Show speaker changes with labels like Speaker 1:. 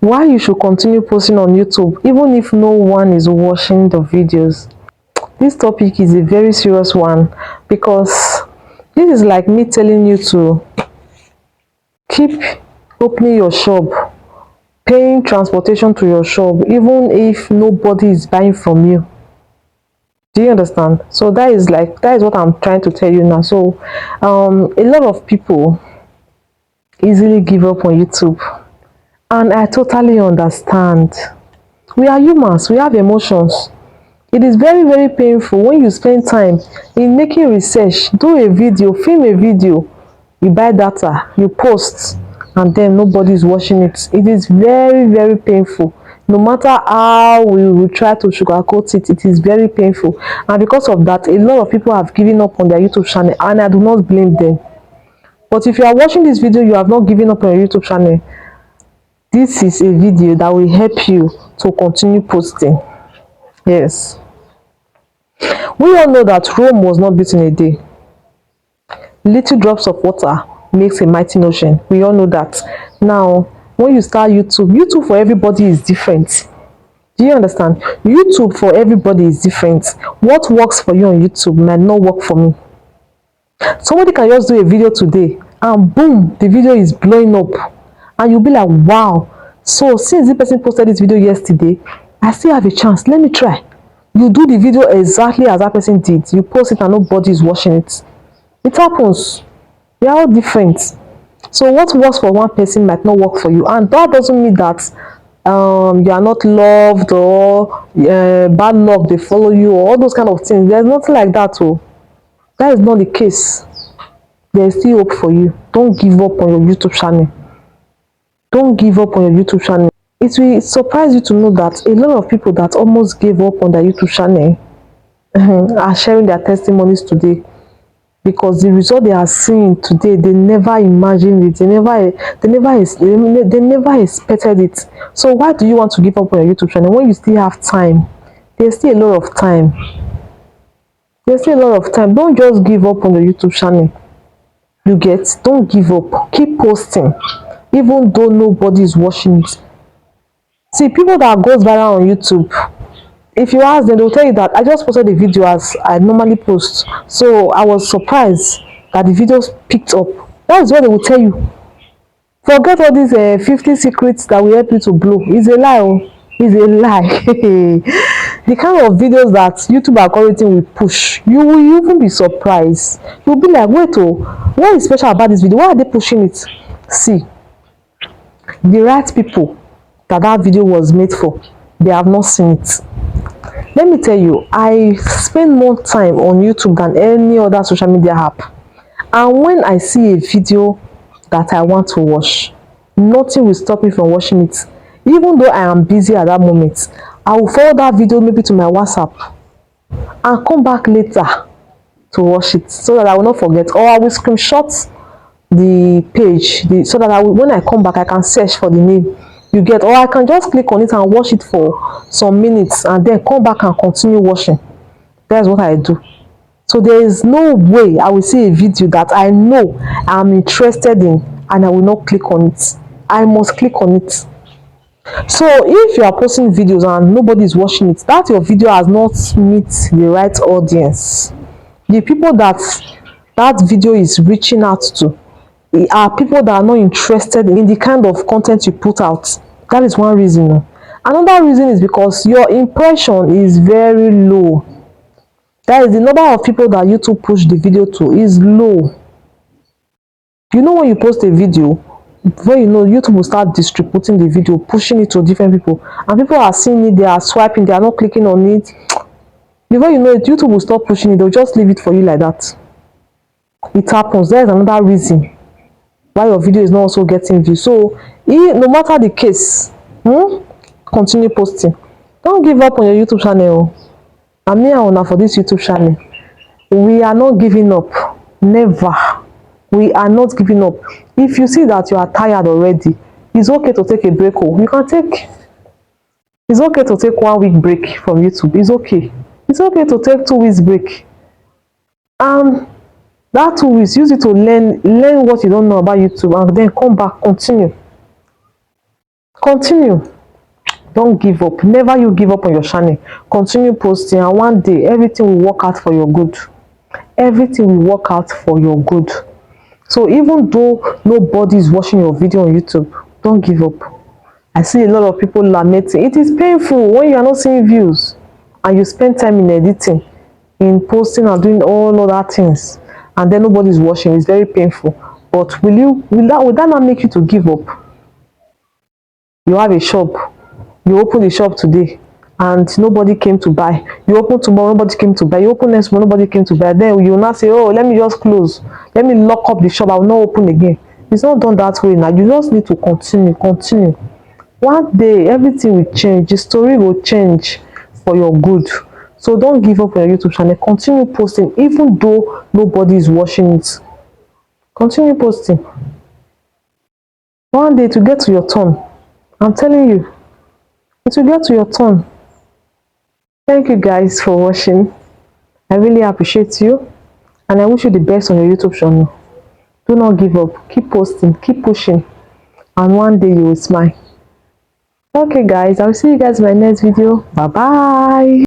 Speaker 1: why you should continue posting on YouTube even if no one is watching the videos. This topic is a very serious one, because this is like me telling you to keep opening your shop, paying transportation to your shop even if nobody is buying from you. Do you understand? So that is what I'm trying to tell you now. So a lot of people easily give up on YouTube, and I totally understand. We are humans, we have emotions. It is very, very painful when you spend time in making research, do a video, film a video, you buy data, you post, and then nobody is watching it. It is very, very painful. No matter how we will try to sugarcoat it, it is very painful. And because of that, a lot of people have given up on their YouTube channel, and I do not blame them. But if you are watching this video, you have not given up on your YouTube channel, this is a video that will help you to continue posting. Yes. We all know that Rome was not built in a day. Little drops of water makes a mighty ocean. We all know that. Now, when you start YouTube for everybody is different. Do you understand? YouTube for everybody is different. What works for you on YouTube might not work for me. Somebody can just do a video today and boom, the video is blowing up. And you'll be like, wow. So since the person posted this video yesterday, I still have a chance. Let me try. You do the video exactly as that person did. You post it and nobody is watching it. It happens. We are all different. So what works for one person might not work for you. And that doesn't mean that you are not loved, or bad luck, they follow you, or all those kind of things. There's nothing like that. Oh. That is not the case. There is still hope for you. Don't give up on your YouTube channel. Don't give up on your YouTube channel. It will surprise you to know that a lot of people that almost gave up on their YouTube channel are sharing their testimonies today, because the result they are seeing today, they never imagined it. They never expected it. So why do you want to give up on your YouTube channel when you still have time? There's still a lot of time. There's still a lot of time. Don't just give up on your YouTube channel. You get? Don't give up. Keep posting, even though nobody is watching it. See, people that goes viral on YouTube, if you ask them, they'll tell you that I just posted the video as I normally post. So I was surprised that the videos picked up. That is what they will tell you. Forget all these 50 secrets that will help you to blow. It's a lie. Oh. It's a lie. The kind of videos that YouTube algorithm will push, you will even be surprised. You'll be like, wait, oh, what is special about this video? Why are they pushing it? See, the right people that video was made for, they have not seen it. Let me tell you, I spend more time on YouTube than any other social media app, and when I see a video that I want to watch, nothing will stop me from watching it. Even though I am busy at that moment, I will forward that video maybe to my WhatsApp and come back later to watch it, so that I will not forget, or I will screenshot the page so that when I come back I can search for the name. You get? Or I can just click on it and watch it for some minutes and then come back and continue watching. That's what I do. So there is no way I will see a video that I know I'm interested in and I will not click on it. I must click on it. So if you are posting videos and nobody is watching it, that your video has not met the right audience. The people that video is reaching out to are people that are not interested in the kind of content you put out. That is one reason. Another reason is because your impression is very low. That is, the number of people that YouTube push the video to is low. You know, when you post a video, before you know, YouTube will start distributing the video, pushing it to different people, and people are seeing it, they are swiping, they are not clicking on it. Before you know it, YouTube will stop pushing it. They'll just leave it for you like that. It happens. There is another reason why your video is not also getting views. So no matter the case, continue posting. Don't give up on your YouTube channel. I'm here on for this YouTube channel. We are not giving up. Never. We are not giving up. If you see that you are tired already, it's okay to take a break. You can take. It's okay to take 1 week break from YouTube. It's okay. It's okay to take 2 weeks break. That 2 weeks, use it to learn what you don't know about YouTube, and then come back, continue. Continue. Don't give up. Never you give up on your channel. Continue posting, and one day everything will work out for your good. Everything will work out for your good. So even though nobody is watching your video on YouTube, don't give up. I see a lot of people lamenting. It is painful when you are not seeing views and you spend time in editing, in posting and doing all other things, and then nobody is watching. It's very painful. But will that not make you to give up? You have a shop, you open the shop today and nobody came to buy. You open tomorrow, nobody came to buy. You open next month, nobody came to buy. Then you will not say, oh, let me just close, let me lock up the shop, I will not open again. It's not done that way now. You just need to continue. One day everything will change. The story will change for your good. So don't give up on your YouTube channel. Continue posting even though nobody is watching it. Continue posting. One day to get to your turn. I'm telling you, it will get to your turn. Thank you guys for watching. I really appreciate you, and I wish you the best on your YouTube channel. Do not give up. Keep posting, keep pushing, and one day you will smile. Okay guys, I'll see you guys in my next video. Bye bye.